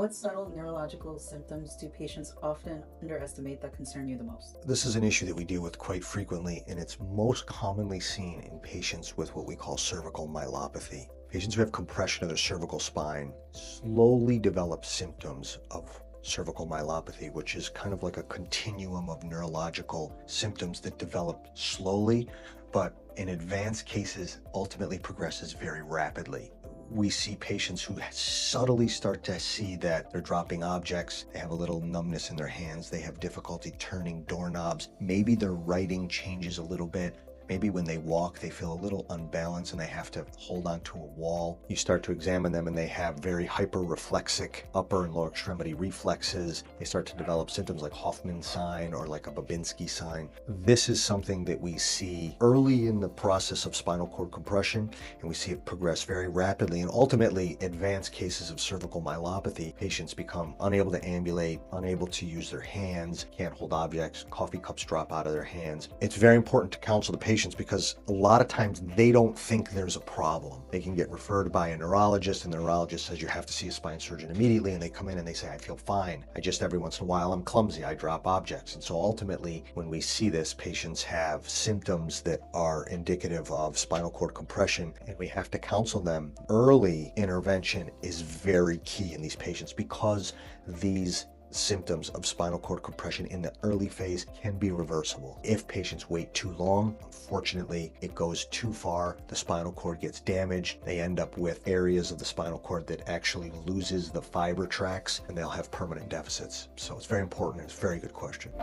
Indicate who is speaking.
Speaker 1: What subtle neurological symptoms do patients often underestimate that concern you the most?
Speaker 2: This is an issue that we deal with quite frequently, and it's most commonly seen in patients with what we call cervical myelopathy. Patients who have compression of their cervical spine slowly develop symptoms of cervical myelopathy, which is kind of like a continuum of neurological symptoms that develop slowly, but in advanced cases ultimately progresses very rapidly. We see patients who subtly start to see that they're dropping objects, they have a little numbness in their hands, they have difficulty turning doorknobs, maybe their writing changes a little bit. Maybe when they walk, they feel a little unbalanced and they have to hold onto a wall. You start to examine them and they have very hyperreflexic upper and lower extremity reflexes. They start to develop symptoms like Hoffman sign or like a Babinski sign. This is something that we see early in the process of spinal cord compression, and we see it progress very rapidly. And ultimately, advanced cases of cervical myelopathy, patients become unable to ambulate, unable to use their hands, can't hold objects, coffee cups drop out of their hands. It's very important to counsel the patient because a lot of times they don't think there's a problem. They can get referred by a neurologist and the neurologist says you have to see a spine surgeon immediately, and they come in and they say, I feel fine. I just every once in a while I'm clumsy, I drop objects. And so ultimately when we see this, patients have symptoms that are indicative of spinal cord compression, and we have to counsel them. Early intervention is very key in these patients because these symptoms of spinal cord compression in the early phase can be reversible. If patients wait too long, unfortunately, it goes too far. The spinal cord gets damaged. They end up with areas of the spinal cord that actually loses the fiber tracts, and they'll have permanent deficits. So it's very important. It's a very good question.